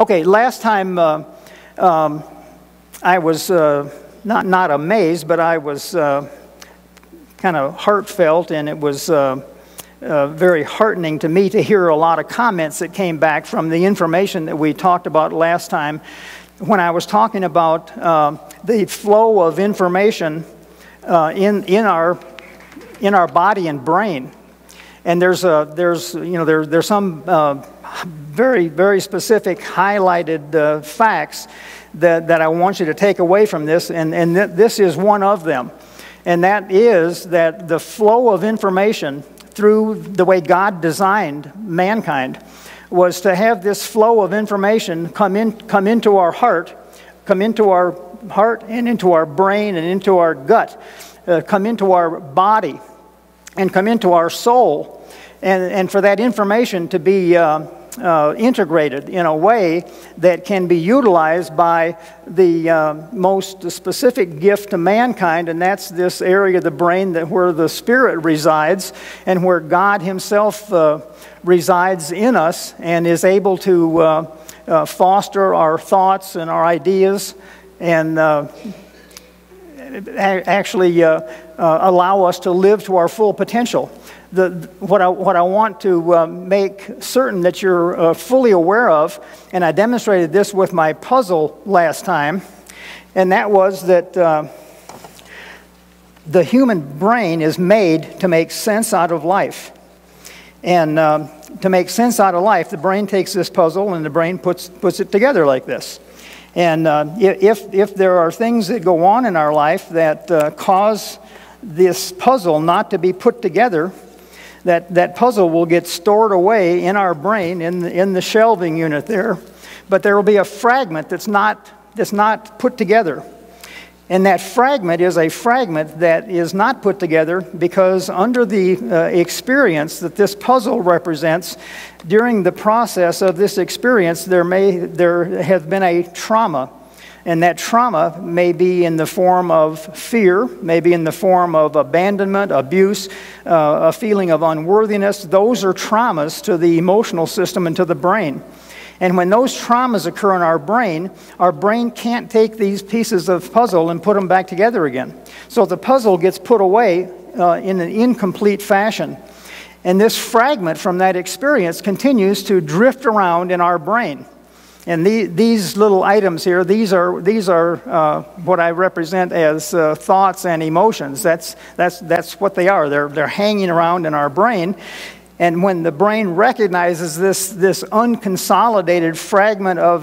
Okay, last time I was not amazed, but I was kind of heartfelt, and it was very heartening to me to hear a lot of comments that came back from the information that we talked about last time when I was talking about the flow of information in our body and brain. And there's some very specific highlighted facts that I want you to take away from this, and this is one of them. And that is that the flow of information through the way God designed mankind was to have this flow of information come into our heart and into our brain and into our gut, come into our body and come into our soul, and for that information to be integrated in a way that can be utilized by the most specific gift to mankind, and that's this area of the brain where the spirit resides and where God himself resides in us and is able to foster our thoughts and our ideas and actually allow us to live to our full potential. What I want to make certain that you're fully aware of, and I demonstrated this with my puzzle last time, and that was that the human brain is made to make sense out of life. And to make sense out of life, the brain takes this puzzle and the brain puts it together like this. And if there are things that go on in our life that cause this puzzle not to be put together, that puzzle will get stored away in our brain in the shelving unit there, but there will be a fragment that's not put together. And that fragment is a fragment that is not put together because under the experience that this puzzle represents, during the process of this experience, there has been a trauma. And that trauma may be in the form of fear, maybe in the form of abandonment, abuse, a feeling of unworthiness. Those are traumas to the emotional system and to the brain. And when those traumas occur in our brain can't take these pieces of puzzle and put them back together again. So the puzzle gets put away in an incomplete fashion. And this fragment from that experience continues to drift around in our brain. And these little items here, these are what I represent as thoughts and emotions. That's what they are. They're hanging around in our brain. And when the brain recognizes this unconsolidated fragment of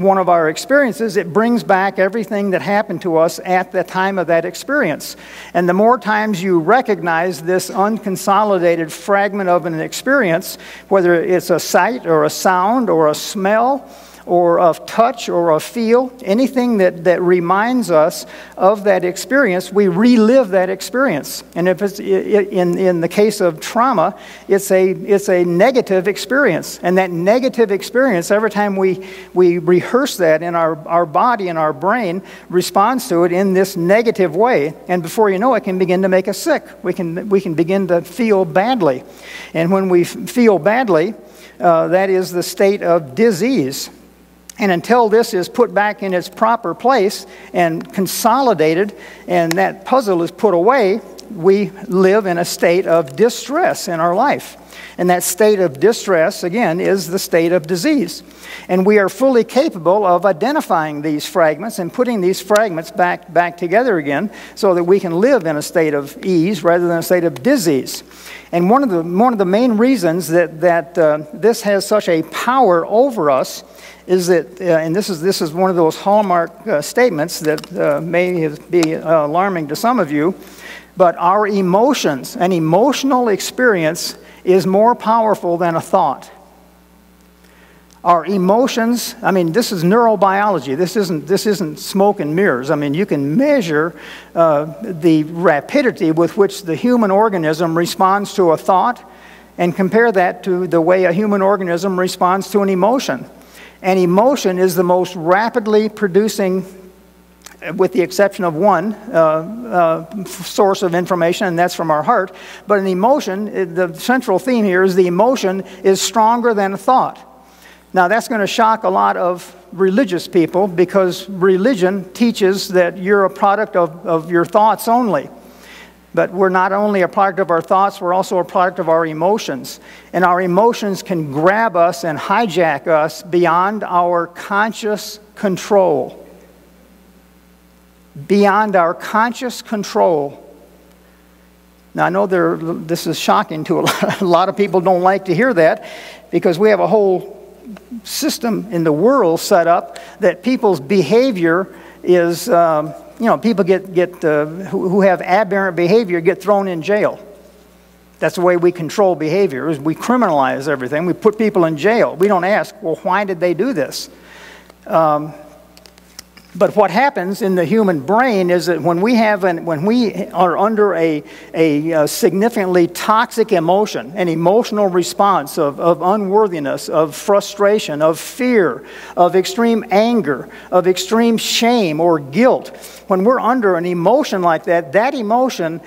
one of our experiences, it brings back everything that happened to us at the time of that experience. And the more times you recognize this unconsolidated fragment of an experience, whether it's a sight or a sound or a smell or of touch or a feel, anything that reminds us of that experience, we relive that experience. And if it's in the case of trauma, it's a negative experience. And that negative experience, every time we rehearse that in our body and our brain, responds to it in this negative way. And before you know it, can begin to make us sick. We can begin to feel badly. And when we feel badly, that is the state of disease. And until this is put back in its proper place and consolidated and that puzzle is put away, we live in a state of distress in our life. And that state of distress, again, is the state of disease. And we are fully capable of identifying these fragments and putting these fragments back together again so that we can live in a state of ease rather than a state of disease. And one of the main reasons that this has such a power over us is that, and this is one of those hallmark statements that may be alarming to some of you, but our emotions, an emotional experience is more powerful than a thought. Our emotions, I mean, this is neurobiology. This isn't smoke and mirrors. I mean, you can measure the rapidity with which the human organism responds to a thought and compare that to the way a human organism responds to an emotion. And emotion is the most rapidly producing, with the exception of one source of information, and that's from our heart. But an emotion, the central theme here is the emotion is stronger than a thought. Now, that's going to shock a lot of religious people, because religion teaches that you're a product of your thoughts only. But we're not only a product of our thoughts, we're also a product of our emotions. And our emotions can grab us and hijack us beyond our conscious control. Beyond our conscious control. Now, I know this is shocking to a lot of people. Don't like to hear that, because we have a whole system in the world set up that people's behavior is, people who have aberrant behavior get thrown in jail. That's the way we control behavior, is we criminalize everything. We put people in jail. We don't ask, well, why did they do this? But what happens in the human brain is that when we are under a significantly toxic emotion, an emotional response of unworthiness, of frustration, of fear, of extreme anger, of extreme shame or guilt, when we're under an emotion like that, that emotion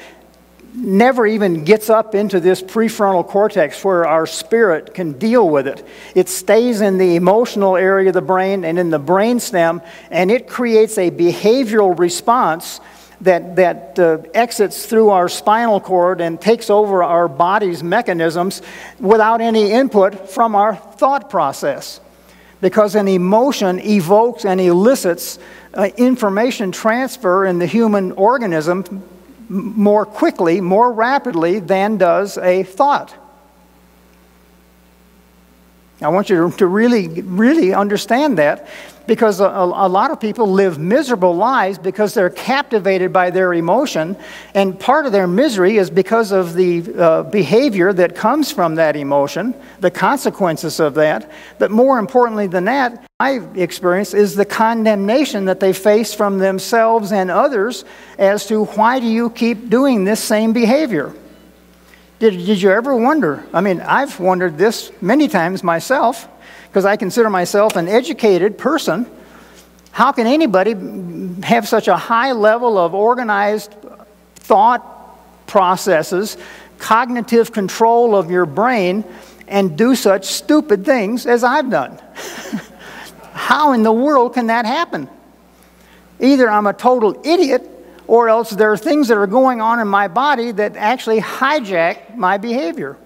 never even gets up into this prefrontal cortex where our spirit can deal with it. It stays in the emotional area of the brain and in the brainstem, and it creates a behavioral response that exits through our spinal cord and takes over our body's mechanisms without any input from our thought process. Because an emotion evokes and elicits information transfer in the human organism more quickly, more rapidly than does a thought. I want you to really, really understand that, because a lot of people live miserable lives because they're captivated by their emotion, and part of their misery is because of the behavior that comes from that emotion, the consequences of that. But more importantly than that, my experience is the condemnation that they face from themselves and others as to, why do you keep doing this same behavior? Did you ever wonder? I mean, I've wondered this many times myself, because I consider myself an educated person. How can anybody have such a high level of organized thought processes, cognitive control of your brain, and do such stupid things as I've done? How in the world can that happen? Either I'm a total idiot, or else there are things that are going on in my body that actually hijack my behavior.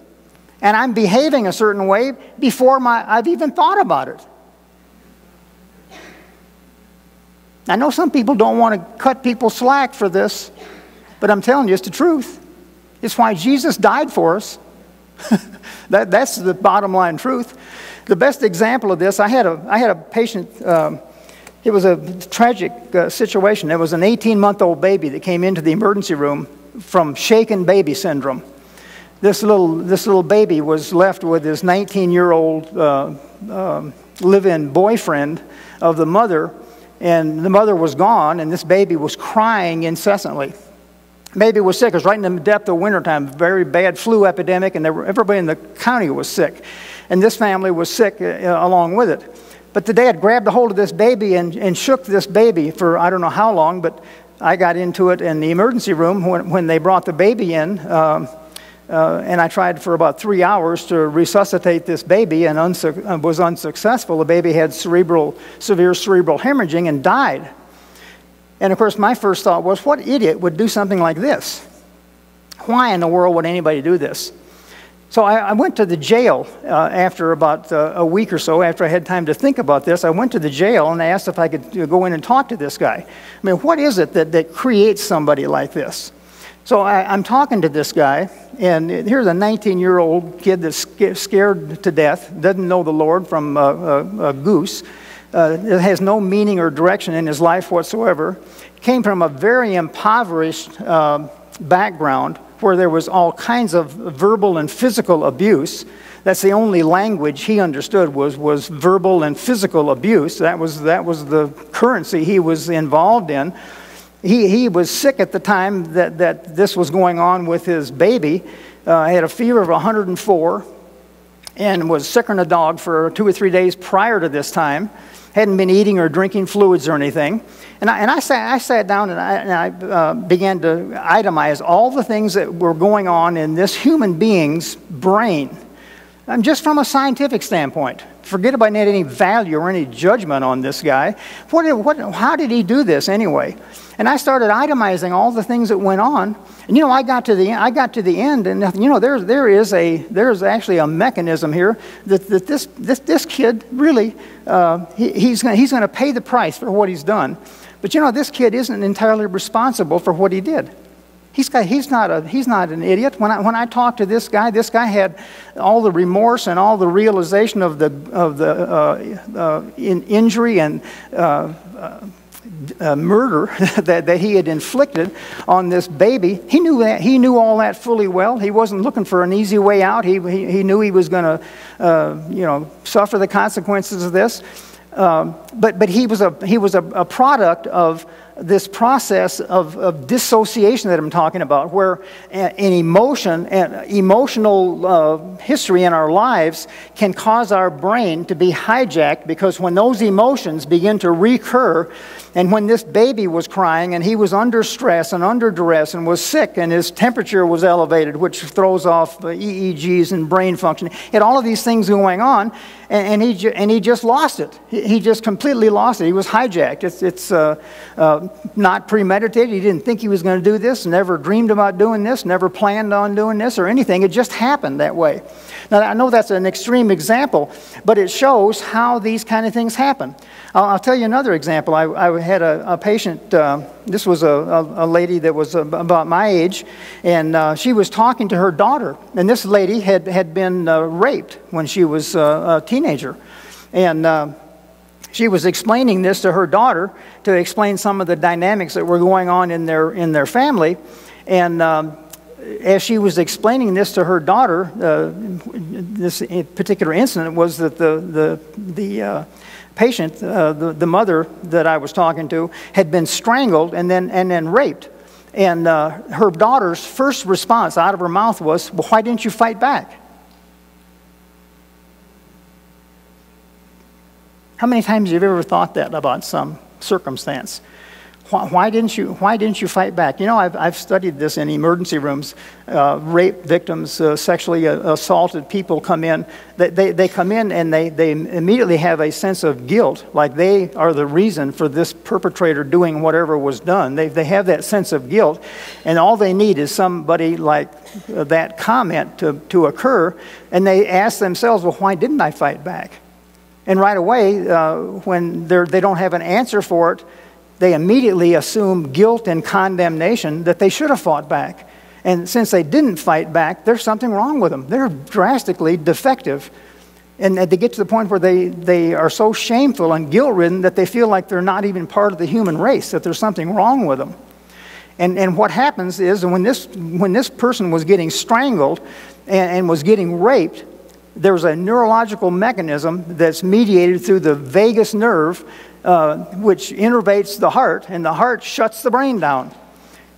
And I'm behaving a certain way before I've even thought about it. I know some people don't want to cut people slack for this, but I'm telling you, it's the truth. It's why Jesus died for us. That's the bottom line truth. The best example of this, I had a patient. It was a tragic situation. There was an 18-month-old baby that came into the emergency room from shaken baby syndrome. This little baby was left with his 19-year-old live-in boyfriend of the mother, and the mother was gone, and this baby was crying incessantly. The baby was sick. It was right in the depth of wintertime, very bad flu epidemic, and everybody in the county was sick. And this family was sick along with it. But the dad grabbed a hold of this baby and shook this baby for I don't know how long, but I got into it in the emergency room when they brought the baby in. And I tried for about 3 hours to resuscitate this baby, and was unsuccessful. The baby had severe cerebral hemorrhaging and died. And of course, my first thought was, what idiot would do something like this? Why in the world would anybody do this? So I went to the jail after about a week or so, after I had time to think about this. I went to the jail and I asked if I could go in and talk to this guy. I mean, what is it that creates somebody like this? So I'm talking to this guy, and here's a 19-year-old kid that's scared to death, doesn't know the Lord from a goose, has no meaning or direction in his life whatsoever, came from a very impoverished background where there was all kinds of verbal and physical abuse. That's the only language he understood was verbal and physical abuse. That was the currency he was involved in. He was sick at the time that this was going on with his baby. He had a fever of 104 and was sicker than a dog for 2 or 3 days prior to this time. Hadn't been eating or drinking fluids or anything. And I sat down and I began to itemize all the things that were going on in this human being's brain. Just from a scientific standpoint. Forget about any value or any judgment on this guy. How did he do this anyway? And I started itemizing all the things that went on. And I got to the end, and there's actually a mechanism here that this kid really he's going to pay the price for what he's done. But this kid isn't entirely responsible for what he did. He's not an idiot. When I talked to this guy had all the remorse and all the realization of the injury and murder that he had inflicted on this baby. He knew all that fully well. He wasn't looking for an easy way out. He knew he was going to suffer the consequences of this. But he was a product of this process of dissociation that I'm talking about, where an emotional history in our lives can cause our brain to be hijacked, because when those emotions begin to recur, and when this baby was crying and he was under stress and under duress and was sick and his temperature was elevated, which throws off EEGs and brain function, he had all of these things going on, and he just lost it. He just completely lost it. He was hijacked. It's not premeditated. He didn't think he was going to do this, never dreamed about doing this, never planned on doing this or anything. It just happened that way. Now, I know that's an extreme example, but it shows how these kind of things happen. I'll tell you another example. I had a patient, this was a lady that was about my age, and she was talking to her daughter. And this lady had been raped when she was a teenager. And she was explaining this to her daughter to explain some of the dynamics that were going on in their family. And as she was explaining this to her daughter, this particular incident was that the patient, the mother that I was talking to, had been strangled and then raped. And her daughter's first response out of her mouth was, "Well, why didn't you fight back?" How many times have you ever thought that about some circumstance? Why didn't you fight back? I've studied this in emergency rooms. Rape victims, sexually assaulted people come in. They come in and they immediately have a sense of guilt, like they are the reason for this perpetrator doing whatever was done. They have that sense of guilt, and all they need is somebody like that comment to occur, and they ask themselves, "Well, why didn't I fight back?" And right away, when they don't have an answer for it, they immediately assume guilt and condemnation that they should have fought back. And since they didn't fight back, there's something wrong with them. They're drastically defective. And they get to the point where they are so shameful and guilt-ridden that they feel like they're not even part of the human race, that there's something wrong with them. And what happens is, when this person was getting strangled and was getting raped, there's a neurological mechanism that's mediated through the vagus nerve, which innervates the heart, and the heart shuts the brain down.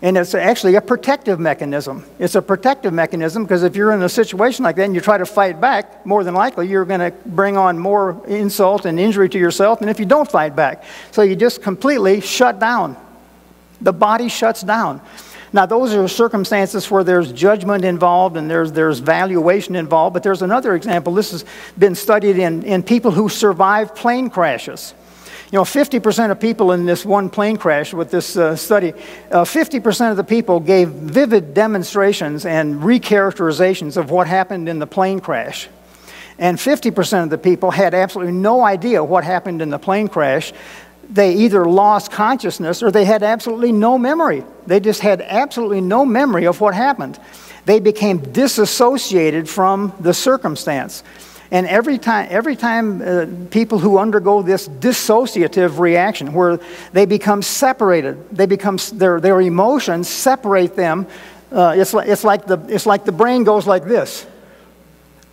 And it's actually a protective mechanism. It's a protective mechanism because if you're in a situation like that and you try to fight back, more than likely you're going to bring on more insult and injury to yourself than if you don't fight back. So you just completely shut down. The body shuts down. Now, those are circumstances where there's judgment involved and there's valuation involved, but there's another example. This has been studied in people who survive plane crashes. 50% of people in this one plane crash with this study, 50% of the people gave vivid demonstrations and recharacterizations of what happened in the plane crash. And 50% of the people had absolutely no idea what happened in the plane crash. They either lost consciousness or they had absolutely no memory. They just had absolutely no memory of what happened. They became disassociated from the circumstance. And every time people who undergo this dissociative reaction, where they become separated, their emotions separate them. It's like the brain goes like this.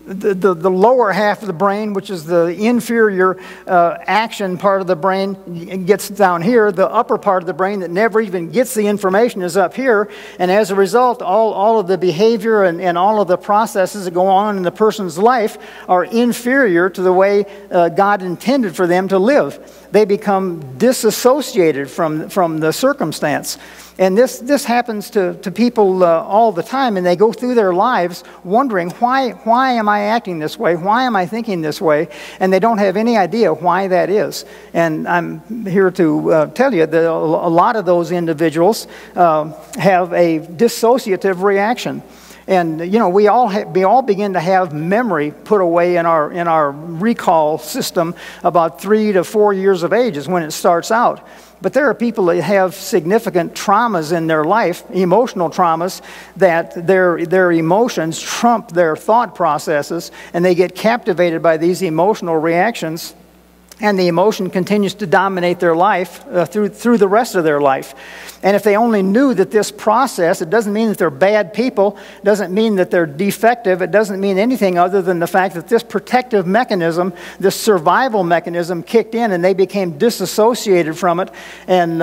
The lower half of the brain, which is the inferior action part of the brain, gets down here. The upper part of the brain that never even gets the information is up here. And as a result, all of the behavior and all of the processes that go on in the person's life are inferior to the way God intended for them to live. They become disassociated from the circumstance. And this happens to people all the time, and they go through their lives wondering, why am I acting this way? Why am I thinking this way? And they don't have any idea why that is. And I'm here to tell you that a lot of those individuals have a dissociative reaction. And you know, we all begin to have memory put away in our recall system about 3 to 4 years of age is when it starts out. But there are people that have significant traumas in their life, emotional traumas, that their emotions trump their thought processes, and they get captivated by these emotional reactions, and the emotion continues to dominate their life through the rest of their life. And if they only knew that this process, it doesn't mean that they're bad people, doesn't mean that they're defective, it doesn't mean anything other than the fact that this protective mechanism, this survival mechanism kicked in, and they became disassociated from it. And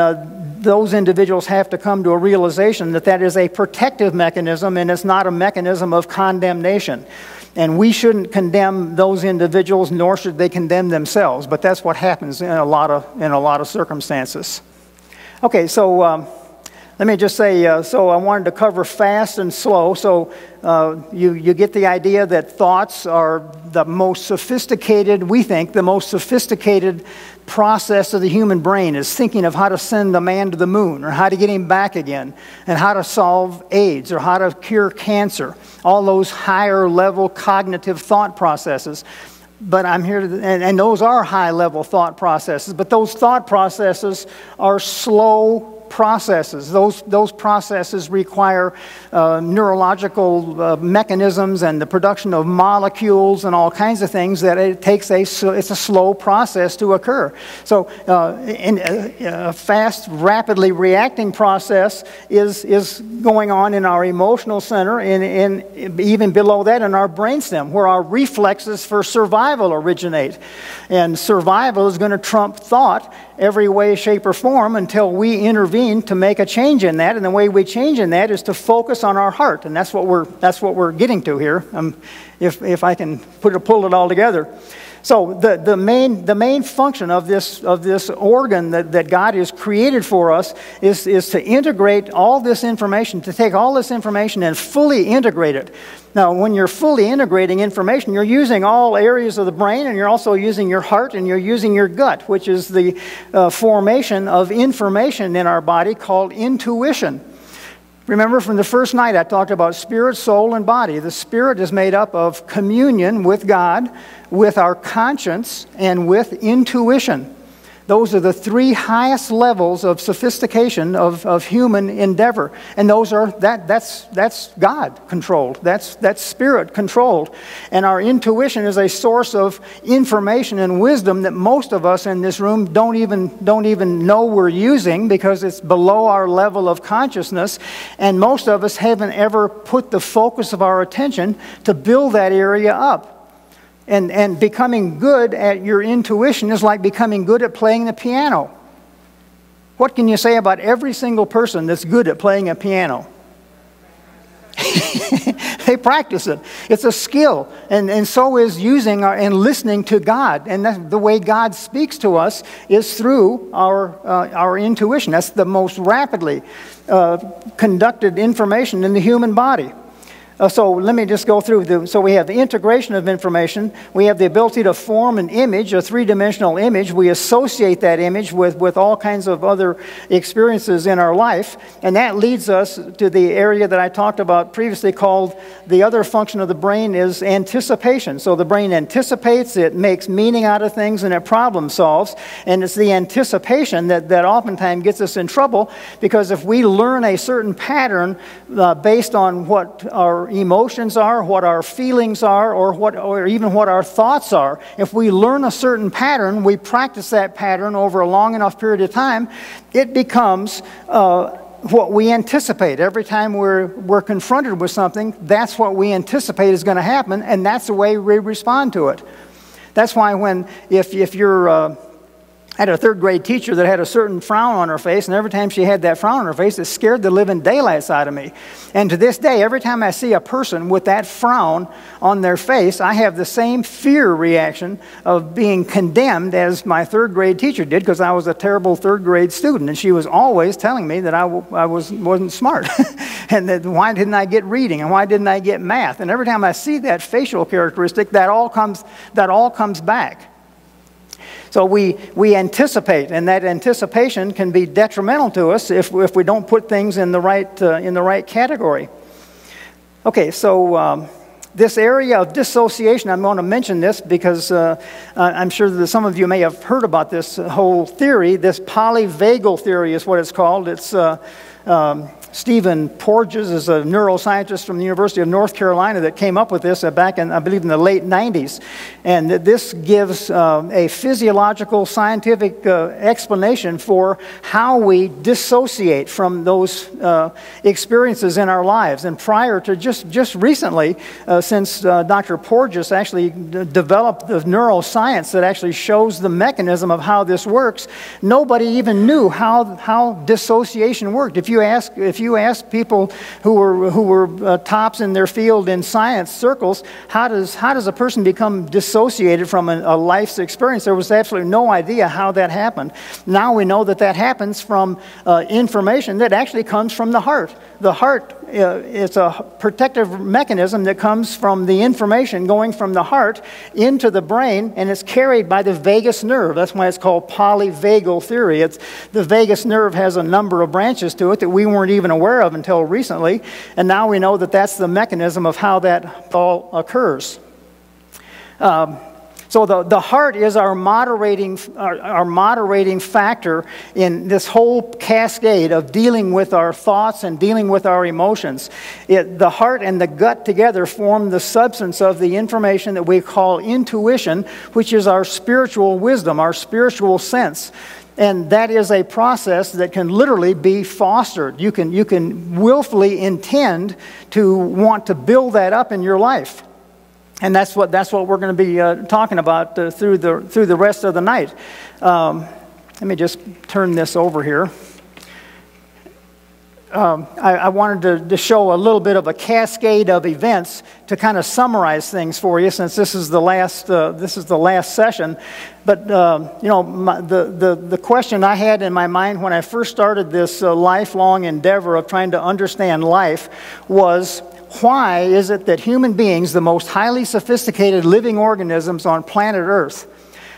those individuals have to come to a realization that that is a protective mechanism, and it's not a mechanism of condemnation. And we shouldn't condemn those individuals, nor should they condemn themselves. But that's what happens in a lot of circumstances. Okay, so let me just say, so I wanted to cover fast and slow. So you get the idea that thoughts are the most sophisticated, we think, the most sophisticated process of the human brain is thinking of how to send a man to the moon, or how to get him back again, and how to solve AIDS, or how to cure cancer. All those higher level cognitive thought processes. But I'm here to, and those are high level thought processes, but those thought processes are slow processes. Those processes require neurological mechanisms and the production of molecules and all kinds of things that it's a slow process to occur. So in a fast, rapidly reacting process is going on in our emotional center, and even below that in our brainstem, where our reflexes for survival originate. And survival is going to trump thought every way, shape, or form until we intervene to make a change in that. And the way we change in that is to focus on our heart, and that's what we're getting to here. If I can pull it all together. So the main function of this organ that God has created for us is to integrate all this information, to take all this information and fully integrate it. Now, when you're fully integrating information, you're using all areas of the brain, and you're also using your heart, and you're using your gut, which is the formation of information in our body called intuition. Remember from the first night I talked about spirit, soul, and body. The spirit is made up of communion with God, with our conscience, and with intuition. Those are the three highest levels of sophistication of human endeavor. And that's God controlled. That's spirit controlled. And our intuition is a source of information and wisdom that most of us in this room don't even know we're using, because it's below our level of consciousness. And most of us haven't ever put the focus of our attention to build that area up. And becoming good at your intuition is like becoming good at playing the piano. What can you say about every single person that's good at playing a piano? They practice it. It's a skill. And so is using and listening to God. And that's the way God speaks to us is through our intuition. That's the most rapidly conducted information in the human body. So let me just go through. So we have the integration of information. We have the ability to form an image, a three-dimensional image. We associate that image with all kinds of other experiences in our life. And that leads us to the area that I talked about previously called the other function of the brain is anticipation. So the brain anticipates, it makes meaning out of things, and it problem solves. And it's the anticipation that oftentimes gets us in trouble, because if we learn a certain pattern based on what our emotions are, what our feelings are, or even what our thoughts are. If we learn a certain pattern, we practice that pattern over a long enough period of time, it becomes what we anticipate. Every time we're confronted with something, that's what we anticipate is going to happen, and that's the way we respond to it. That's why if you're I had a third grade teacher that had a certain frown on her face, and every time she had that frown on her face, it scared the living daylights out of me. And to this day, every time I see a person with that frown on their face, I have the same fear reaction of being condemned as my third grade teacher did, because I was a terrible third grade student, and she was always telling me that I wasn't smart, and that why didn't I get reading, and why didn't I get math? And every time I see that facial characteristic, that all comes back. So we anticipate, and that anticipation can be detrimental to us if we don't put things in the right category. Okay, so this area of dissociation, I'm going to mention this because I'm sure that some of you may have heard about this whole theory. This polyvagal theory is what it's called. It's Stephen Porges is a neuroscientist from the University of North Carolina that came up with this back in, I believe, in the late 90s. And this gives a physiological, scientific explanation for how we dissociate from those experiences in our lives. And prior to just recently, since Dr. Porges actually developed the neuroscience that actually shows the mechanism of how this works, nobody even knew how dissociation worked. If you ask people who were tops in their field in science circles, how does a person become dissociated from a life's experience? There was absolutely no idea how that happened. Now we know that happens from information that actually comes from the heart. The heart is a protective mechanism that comes from the information going from the heart into the brain, and it's carried by the vagus nerve. That's why it's called polyvagal theory. The vagus nerve has a number of branches to it that we weren't even aware of until recently, and now we know that that's the mechanism of how that all occurs. So the heart is our moderating factor in this whole cascade of dealing with our thoughts and dealing with our emotions. The heart and the gut together form the substance of the information that we call intuition, which is our spiritual wisdom, our spiritual sense. And that is a process that can literally be fostered. You can willfully intend to want to build that up in your life. And that's what we're going to be talking about through the rest of the night. Let me just turn this over here. I wanted to show a little bit of a cascade of events to kind of summarize things for you, since this is the last session. But the question I had in my mind when I first started this lifelong endeavor of trying to understand life was, why is it that human beings, the most highly sophisticated living organisms on planet Earth,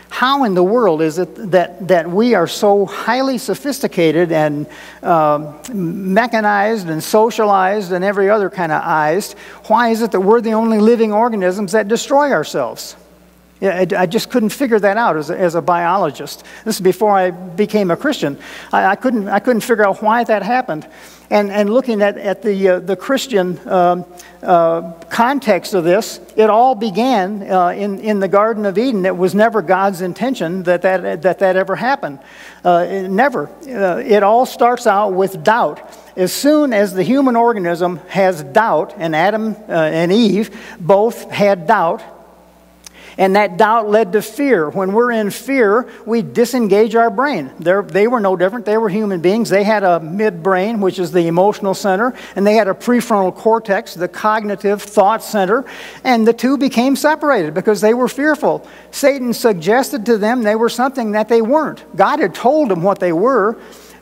how in the world is it that we are so highly sophisticated and mechanized and socialized and every other kind of ized? Why is it that we're the only living organisms that destroy ourselves? I just couldn't figure that out as a biologist. This is before I became a Christian. I couldn't figure out why that happened. And looking at the Christian context of this, it all began in the Garden of Eden. It was never God's intention that ever happened. Never. It all starts out with doubt. As soon as the human organism has doubt, and Adam and Eve both had doubt, and that doubt led to fear. When we're in fear, we disengage our brain. They were no different. They were human beings. They had a midbrain, which is the emotional center, and they had a prefrontal cortex, the cognitive thought center, and the two became separated because they were fearful. Satan suggested to them they were something that they weren't. God had told them what they were,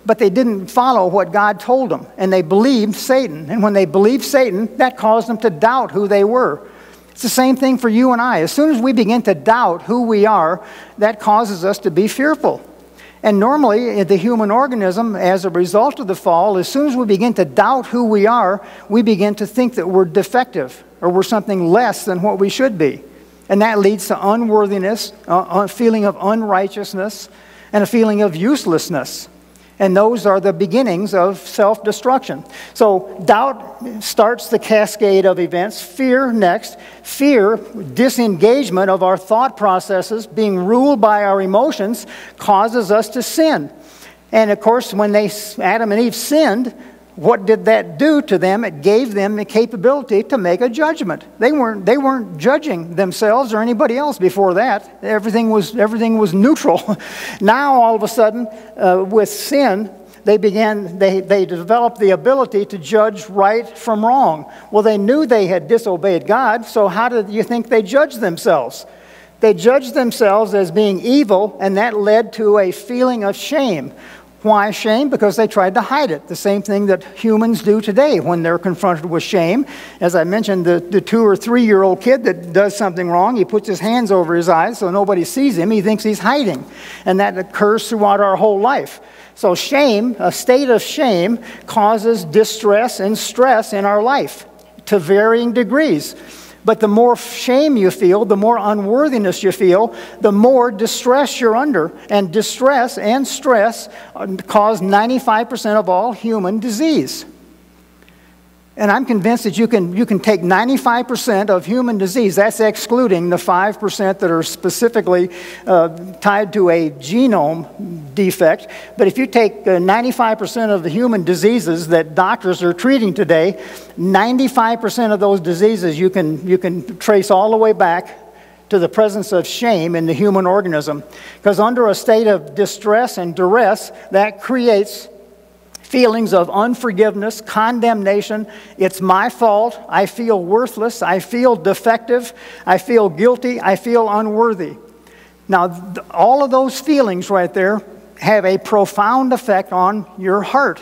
but they didn't follow what God told them, and they believed Satan. And when they believed Satan, that caused them to doubt who they were. It's the same thing for you and I. As soon as we begin to doubt who we are, that causes us to be fearful. And normally, the human organism, as a result of the fall, as soon as we begin to doubt who we are, we begin to think that we're defective or we're something less than what we should be. And that leads to unworthiness, a feeling of unrighteousness, and a feeling of uselessness. And those are the beginnings of self-destruction. So doubt starts the cascade of events. Fear next. Fear, disengagement of our thought processes, being ruled by our emotions, causes us to sin. And of course, when Adam and Eve sinned, what did that do to them? It gave them the capability to make a judgment. They weren't judging themselves or anybody else before that. Everything was neutral. Now, all of a sudden, with sin, they developed the ability to judge right from wrong. Well, they knew they had disobeyed God, so how did you think they judged themselves? They judged themselves as being evil, and that led to a feeling of shame. Why shame? Because they tried to hide it. The same thing that humans do today when they're confronted with shame. As I mentioned, the 2 or 3 year old kid that does something wrong, he puts his hands over his eyes so nobody sees him. He thinks he's hiding. And that occurs throughout our whole life. So shame, a state of shame, causes distress and stress in our life to varying degrees. But the more shame you feel, the more unworthiness you feel, the more distress you're under. And distress and stress cause 95% of all human disease. And I'm convinced that you can take 95% of human disease. That's excluding the 5% that are specifically tied to a genome defect. But if you take 95% of the human diseases that doctors are treating today, 95% of those diseases you can trace all the way back to the presence of shame in the human organism. Because under a state of distress and duress, that creates feelings of unforgiveness, condemnation. It's my fault. I feel worthless. I feel defective. I feel guilty. I feel unworthy. Now, all of those feelings right there have a profound effect on your heart.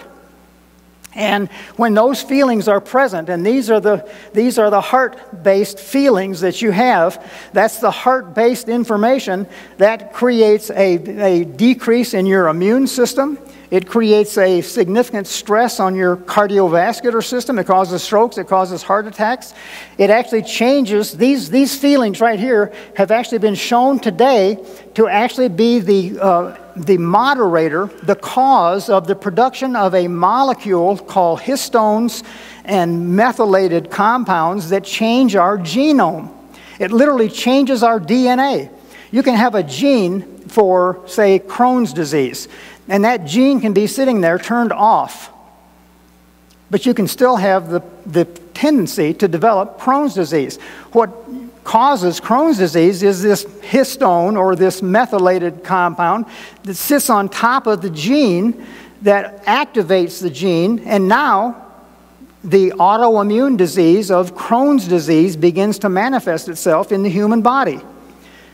And when those feelings are present, and these are the heart-based feelings that you have, that's the heart-based information that creates a decrease in your immune system. It creates a significant stress on your cardiovascular system. It causes strokes. It causes heart attacks. It actually changes. These feelings right here have actually been shown today to actually be the moderator, the cause of the production of a molecule called histones and methylated compounds that change our genome. It literally changes our DNA. You can have a gene for, say, Crohn's disease, and that gene can be sitting there turned off. But you can still have the tendency to develop Crohn's disease. What causes Crohn's disease is this histone or this methylated compound that sits on top of the gene that activates the gene, and now the autoimmune disease of Crohn's disease begins to manifest itself in the human body.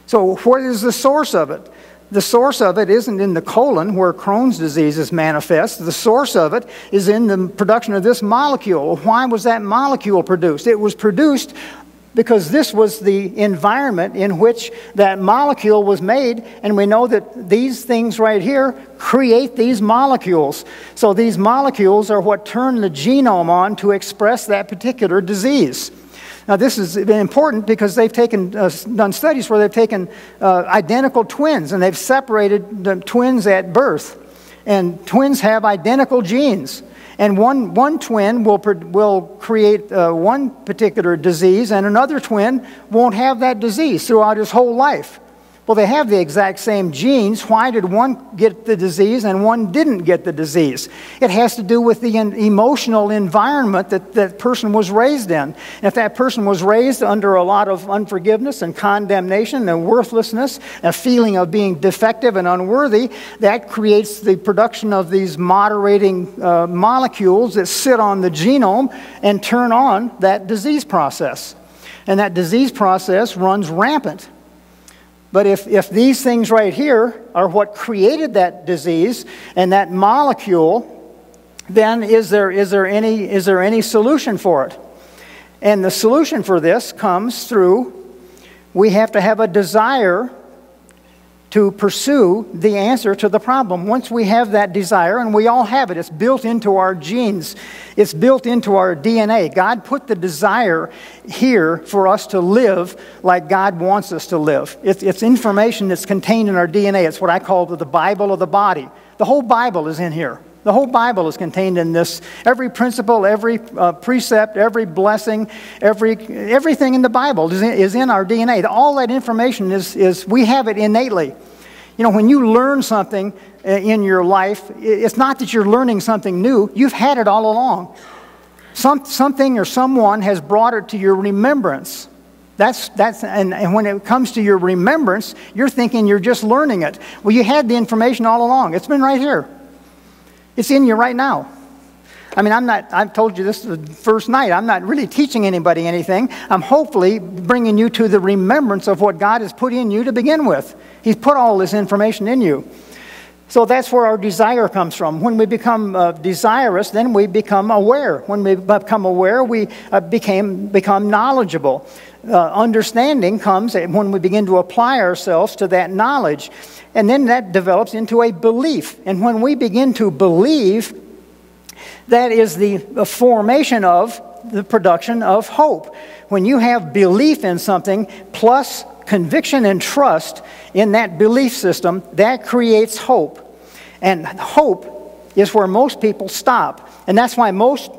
So what is the source of it? The source of it isn't in the colon where Crohn's disease is manifest. The source of it is in the production of this molecule. Why was that molecule produced? It was produced because this was the environment in which that molecule was made, and we know that these things right here create these molecules. So these molecules are what turn the genome on to express that particular disease. Now, this has been important because they've done studies where they've taken identical twins, and they've separated the twins at birth. And twins have identical genes. And one twin will create one particular disease, and another twin won't have that disease throughout his whole life. Well, they have the exact same genes. Why did one get the disease and one didn't get the disease? It has to do with the emotional environment that that person was raised in. And if that person was raised under a lot of unforgiveness and condemnation and worthlessness, a feeling of being defective and unworthy, that creates the production of these moderating molecules that sit on the genome and turn on that disease process. And that disease process runs rampant. But if these things right here are what created that disease and that molecule, then is there any solution for it? And the solution for this comes through, we have to have a desire to pursue the answer to the problem. Once we have that desire, and we all have it, it's built into our genes, it's built into our DNA. God put the desire here for us to live like God wants us to live. It's information that's contained in our DNA. It's what I call the Bible of the body. The whole Bible is in here. The whole Bible is contained in this. Every principle, every precept, every blessing, everything in the Bible is in our DNA. All that information we have it innately. You know, when you learn something in your life, it's not that you're learning something new. You've had it all along. Something or someone has brought it to your remembrance. And when it comes to your remembrance, you're thinking you're just learning it. Well, you had the information all along. It's been right here. It's in you right now. I mean, I've told you this the first night. I'm not really teaching anybody anything. I'm hopefully bringing you to the remembrance of what God has put in you to begin with. He's put all this information in you. So that's where our desire comes from. When we become desirous, then we become aware. When we become aware, we become knowledgeable. Understanding comes when we begin to apply ourselves to that knowledge. And then that develops into a belief. And when we begin to believe, that is the formation of the production of hope. When you have belief in something plus conviction and trust in that belief system, that creates hope. And hope is where most people stop. And that's why most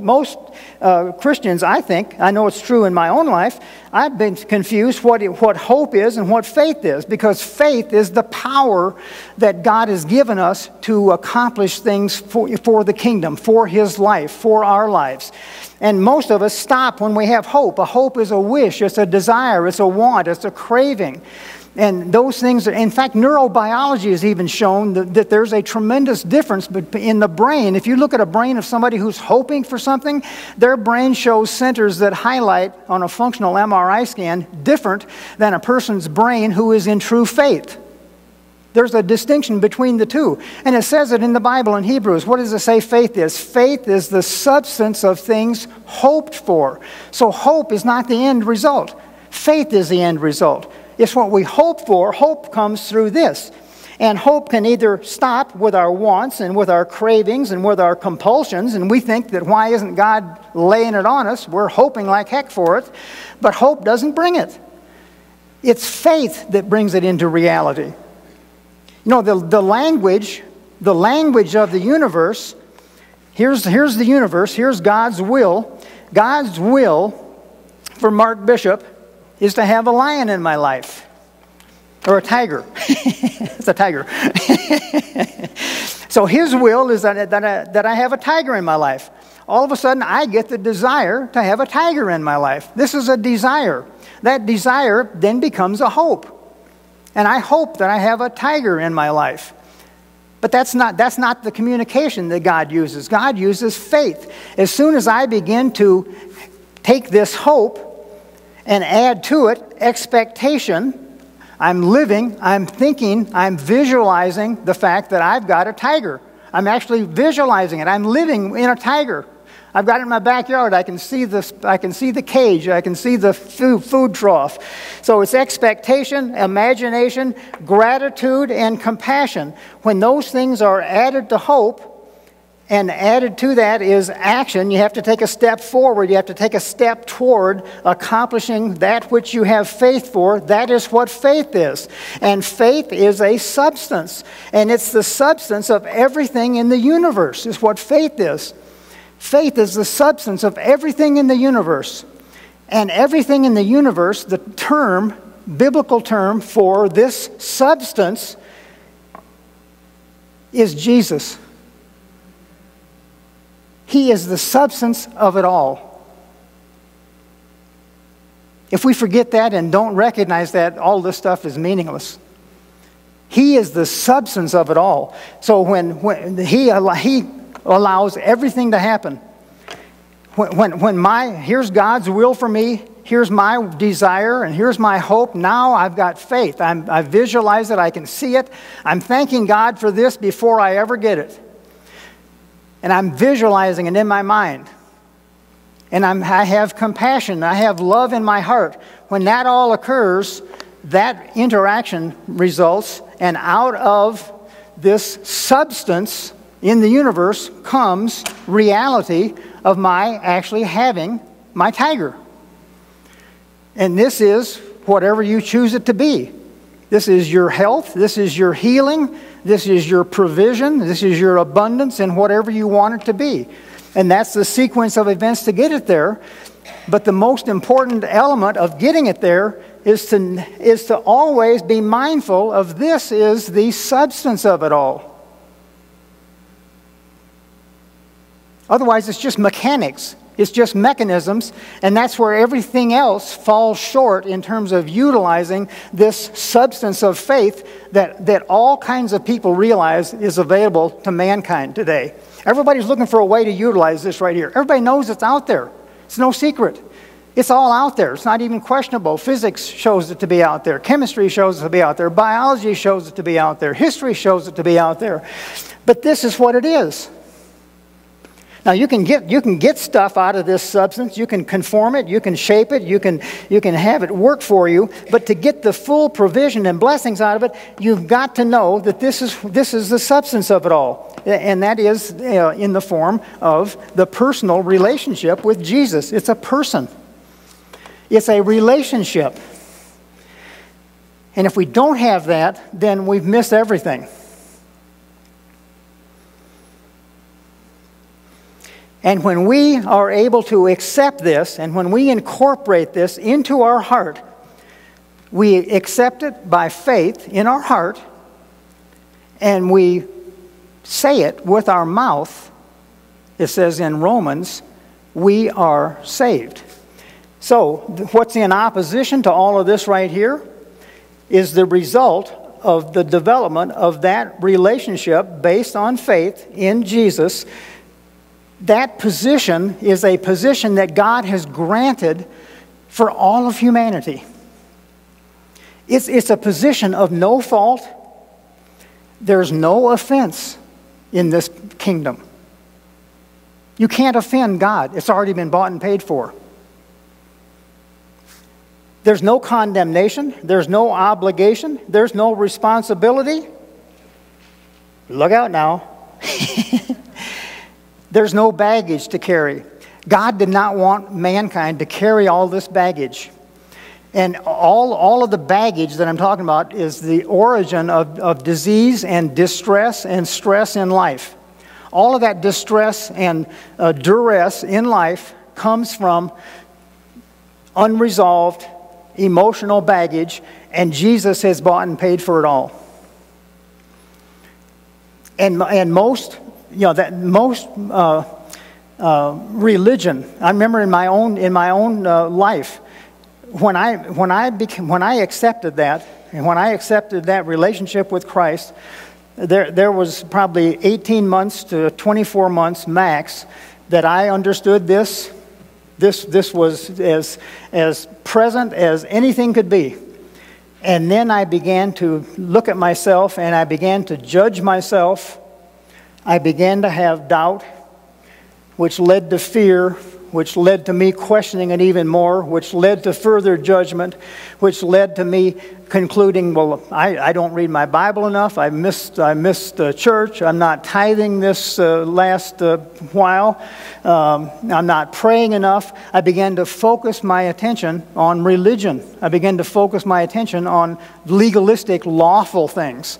Christians, I think, I know it's true in my own life, I've been confused what hope is and what faith is. Because faith is the power that God has given us to accomplish things for the kingdom, for His life, for our lives. And most of us stop when we have hope. A hope is a wish, it's a desire, it's a want, it's a craving. And those things, in fact, neurobiology has even shown that there's a tremendous difference in the brain. If you look at a brain of somebody who's hoping for something, their brain shows centers that highlight on a functional MRI scan different than a person's brain who is in true faith. There's a distinction between the two. And it says it in the Bible in Hebrews. What does it say faith is? Faith is the substance of things hoped for. So hope is not the end result. Faith is the end result. It's what we hope for. Hope comes through this. And hope can either stop with our wants and with our cravings and with our compulsions. And we think that why isn't God laying it on us? We're hoping like heck for it. But hope doesn't bring it. It's faith that brings it into reality. You know, the language of the universe, here's the universe, here's God's will. God's will for Mark Bishop is to have a lion in my life. Or a tiger. It's a tiger. So His will is that I have a tiger in my life. All of a sudden, I get the desire to have a tiger in my life. This is a desire. That desire then becomes a hope. And I hope that I have a tiger in my life. But that's not the communication that God uses. God uses faith. As soon as I begin to take this hope and add to it expectation, I'm living, I'm thinking, I'm visualizing the fact that I've got a tiger. I'm actually visualizing it. I'm living in a tiger. I've got it in my backyard. I can see the cage. I can see the food trough. So it's expectation, imagination, gratitude, and compassion. When those things are added to hope, and added to that is action. You have to take a step forward. You have to take a step toward accomplishing that which you have faith for. That is what faith is. And faith is a substance. And it's the substance of everything in the universe, is what faith is. Faith is the substance of everything in the universe. And everything in the universe, the biblical term for this substance is Jesus. He is the substance of it all. If we forget that and don't recognize that, all this stuff is meaningless. He is the substance of it all. So when He allows everything to happen. Here's God's will for me, here's my desire, and here's my hope. Now I've got faith. I visualize it. I can see it. I'm thanking God for this before I ever get it. And I'm visualizing it in my mind. And I have compassion. I have love in my heart. When that all occurs, that interaction results, and out of this substance in the universe comes reality of my actually having my tiger. And this is whatever you choose it to be. This is your health. This is your healing. This is your provision. This is your abundance in whatever you want it to be. And that's the sequence of events to get it there. But the most important element of getting it there is to always be mindful of this is the substance of it all. Otherwise, it's just mechanics. It's just mechanisms, and that's where everything else falls short in terms of utilizing this substance of faith that all kinds of people realize is available to mankind today. Everybody's looking for a way to utilize this right here. Everybody knows it's out there. It's no secret. It's all out there. It's not even questionable. Physics shows it to be out there. Chemistry shows it to be out there. Biology shows it to be out there. History shows it to be out there. But this is what it is. Now you can get stuff out of this substance. You can conform it. You can shape it. You can have it work for you. But to get the full provision and blessings out of it, you've got to know that this is the substance of it all, and that is in the form of the personal relationship with Jesus. It's a person. It's a relationship. And if we don't have that, then we've missed everything. And when we are able to accept this, and when we incorporate this into our heart, we accept it by faith in our heart, and we say it with our mouth. It says in Romans, we are saved. So what's in opposition to all of this right here is the result of the development of that relationship based on faith in Jesus. That position is a position that God has granted for all of humanity. It's a position of no fault. There's no offense in this kingdom. You can't offend God. It's already been bought and paid for. There's no condemnation. There's no obligation. There's no responsibility. Look out now. There's no baggage to carry. God did not want mankind to carry all this baggage. And all of the baggage that I'm talking about is the origin of disease and distress and stress in life. All of that distress and duress in life comes from unresolved emotional baggage, and Jesus has bought and paid for it all. And most religion. I remember in my own life, when I accepted that, and when I accepted that relationship with Christ, there was probably 18 months to 24 months max that I understood this. This was as present as anything could be. And then I began to look at myself, and I began to judge myself. I began to have doubt, which led to fear, which led to me questioning it even more, which led to further judgment, which led to me concluding, well, I don't read my Bible enough. I missed church. I'm not tithing this last while. I'm not praying enough. I began to focus my attention on religion. I began to focus my attention on legalistic, lawful things.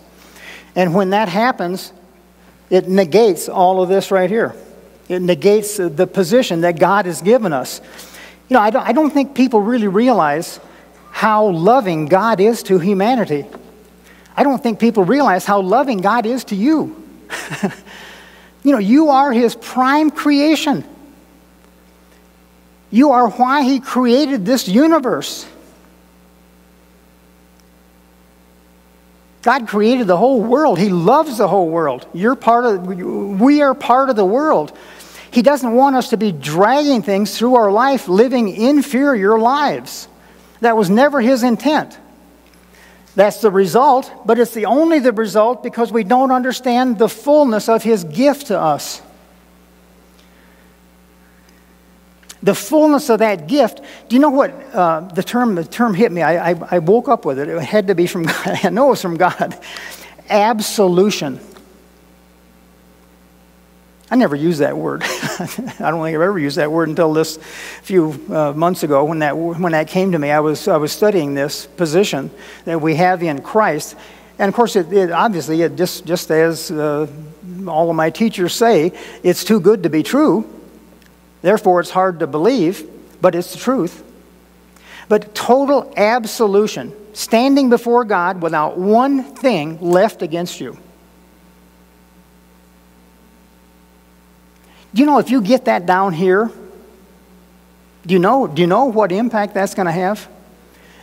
And when that happens, it negates all of this right here. It negates the position that God has given us. You know, I don't think people really realize how loving God is to humanity. I don't think people realize how loving God is to you. You know, you are His prime creation. You are why He created this universe. God created the whole world. He loves the whole world. We are part of the world. He doesn't want us to be dragging things through our life, living inferior lives. That was never His intent. That's the result, but it's only the result because we don't understand the fullness of His gift to us. The fullness of that gift. Do you know what the term hit me? I woke up with it. It had to be from God. I know it was from God. Absolution. I never used that word. I don't think I've ever used that word until this few months ago when that came to me. I was studying this position that we have in Christ. And of course, obviously, just as all of my teachers say, it's too good to be true. Therefore, it's hard to believe. but it's the truth. But total absolution, standing before God without one thing left against you. Do you know if you get that down here, do you know what impact that's going to have?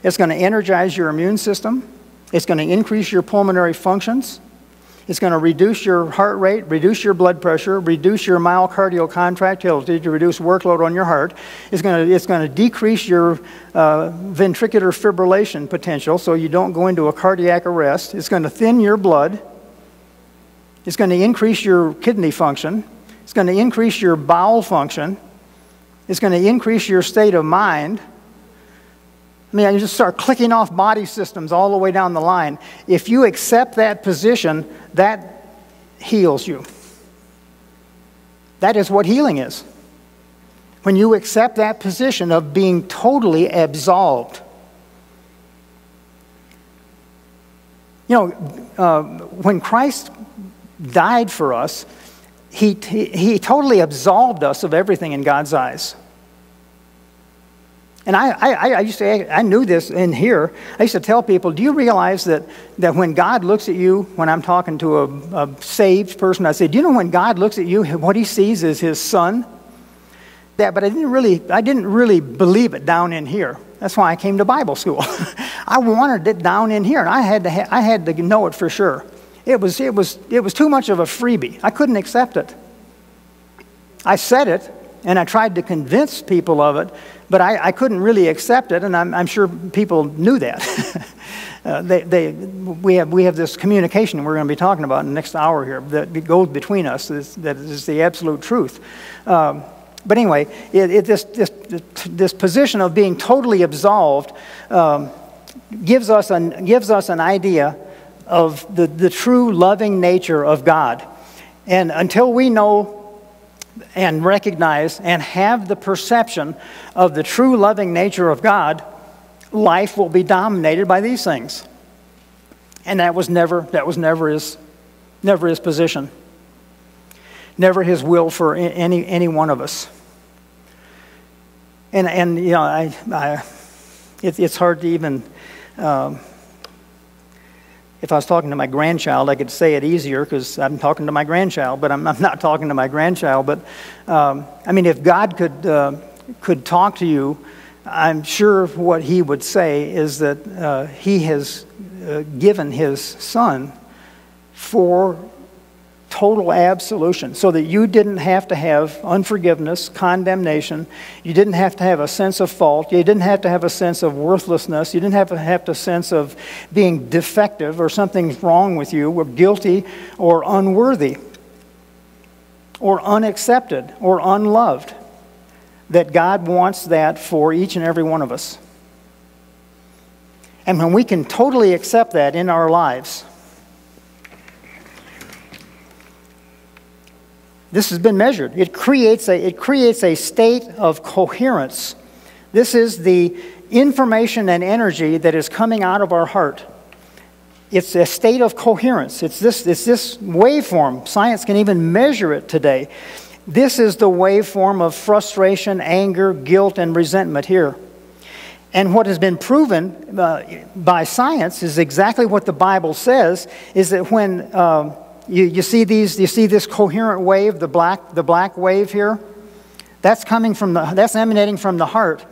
It's going to energize your immune system. It's going to increase your pulmonary functions. It's going to reduce your heart rate, reduce your blood pressure, reduce your myocardial contractility to reduce workload on your heart. It's going to decrease your ventricular fibrillation potential so you don't go into a cardiac arrest. It's going to thin your blood. It's going to increase your kidney function. It's going to increase your bowel function. It's going to increase your state of mind. I mean, you just start clicking off body systems all the way down the line. If you accept that position, that heals you. That is what healing is. When you accept that position of being totally absolved. You know, when Christ died for us, he totally absolved us of everything in God's eyes. And I used to, I knew this in here. I used to tell people, do you realize that when God looks at you, when I'm talking to a saved person, I say, do you know when God looks at you, what he sees is his son? But I didn't really believe it down in here. That's why I came to Bible school. I wanted it down in here, and I had to know it for sure. It was too much of a freebie. I couldn't accept it. I said it, and I tried to convince people of it, but I couldn't really accept it, and I'm sure people knew that. We have this communication we're going to be talking about in the next hour here that goes between us. That is the absolute truth. But anyway, this position of being totally absolved gives us an idea of the true loving nature of God. And until we know and recognize and have the perception of the true loving nature of God, life will be dominated by these things. And that was never his position. Never his will for any one of us. And you know, it's hard to even. If I was talking to my grandchild, I could say it easier because I'm talking to my grandchild, but I'm not talking to my grandchild. But I mean, if God could talk to you, I'm sure what he would say is that he has given his son for total absolution, so that you didn't have to have unforgiveness, condemnation. You didn't have to have a sense of fault. You didn't have to have a sense of worthlessness. You didn't have to have a sense of being defective or something's wrong with you, or guilty or unworthy or unaccepted or unloved. That God wants that for each and every one of us. And when we can totally accept that in our lives, this has been measured. It creates a state of coherence. This is the information and energy that is coming out of our heart. It's a state of coherence. It's this waveform. Science can even measure it today. This is the waveform of frustration, anger, guilt, and resentment here. And what has been proven by science is exactly what the Bible says, is that when you see this coherent wave, the black wave here? That's emanating from the heart.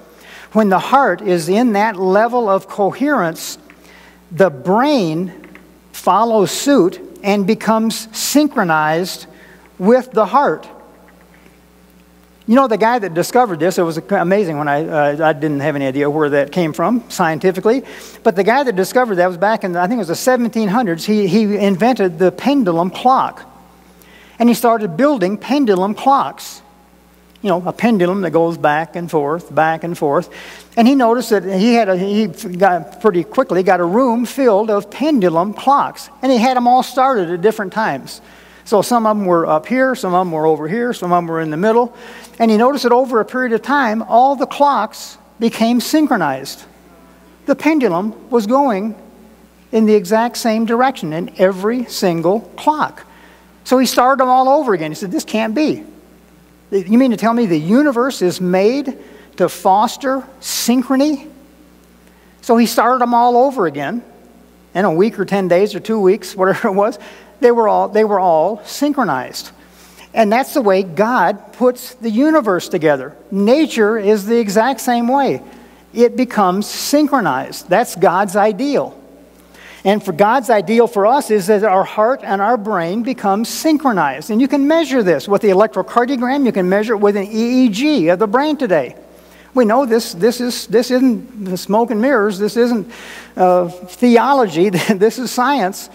When the heart is in that level of coherence, the brain follows suit and becomes synchronized with the heart. You know, the guy that discovered this, it was amazing when I didn't have any idea where that came from scientifically, but the guy that discovered that was back in, I think it was the 1700s. He invented the pendulum clock. And he started building pendulum clocks. You know, a pendulum that goes back and forth, back and forth. And he noticed that he pretty quickly got a room filled of pendulum clocks. And he had them all started at different times. So some of them were up here, some of them were over here, some of them were in the middle. And he noticed that over a period of time, all the clocks became synchronized. The pendulum was going in the exact same direction in every single clock. So he started them all over again. He said, this can't be. You mean to tell me the universe is made to foster synchrony. So he started them all over again in a week or 10 days or 2 weeks, whatever it was. They were all synchronized. And that's the way God puts the universe together. Nature is the exact same way. It becomes synchronized. That's God's ideal. And for God's ideal for us is that our heart and our brain become synchronized. And you can measure this with the electrocardiogram. You can measure it with an EEG of the brain today. We know this isn't smoke and mirrors. This isn't theology. This is science.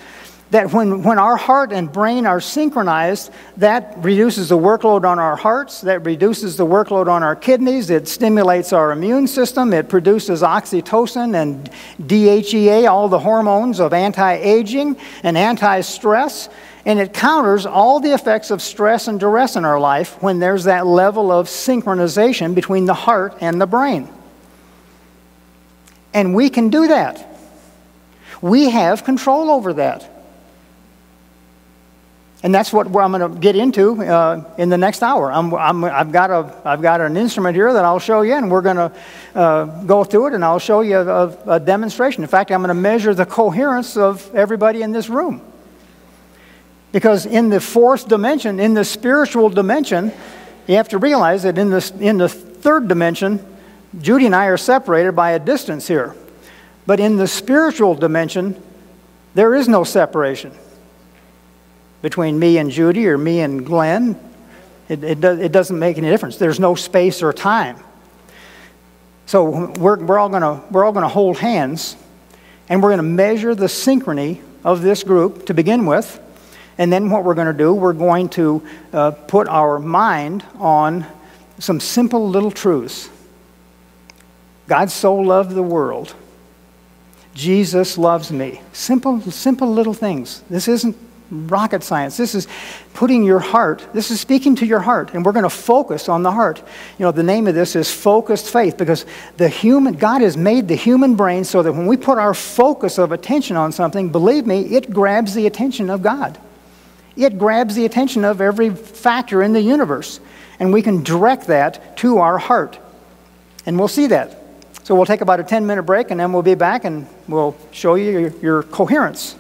That when our heart and brain are synchronized, that reduces the workload on our hearts, that reduces the workload on our kidneys, it stimulates our immune system, it produces oxytocin and DHEA, all the hormones of anti-aging and anti-stress, and it counters all the effects of stress and duress in our life when there's that level of synchronization between the heart and the brain. And we can do that. We have control over that. And that's what I'm going to get into in the next hour. I've got an instrument here that I'll show you, and we're going to go through it, and I'll show you a demonstration. In fact, I'm going to measure the coherence of everybody in this room. Because in the fourth dimension, in the spiritual dimension, you have to realize that in the third dimension, Judy and I are separated by a distance here. But in the spiritual dimension, there is no separation between me and Judy or me and Glenn. It doesn't make any difference. There's no space or time. So we're all going to hold hands, and we're going to measure the synchrony of this group to begin with. And then what we're going to do, we're going to put our mind on some simple little truths. God so loved the world. Jesus loves me. Simple little things. This isn't rocket science. This is putting your heart, this is speaking to your heart, and we're going to focus on the heart. You know, the name of this is focused faith, because God has made the human brain so that when we put our focus of attention on something, believe me, it grabs the attention of God. It grabs the attention of every factor in the universe, and we can direct that to our heart. And we'll see that. So we'll take about a 10-minute break, and then we'll be back, and we'll show you your coherence.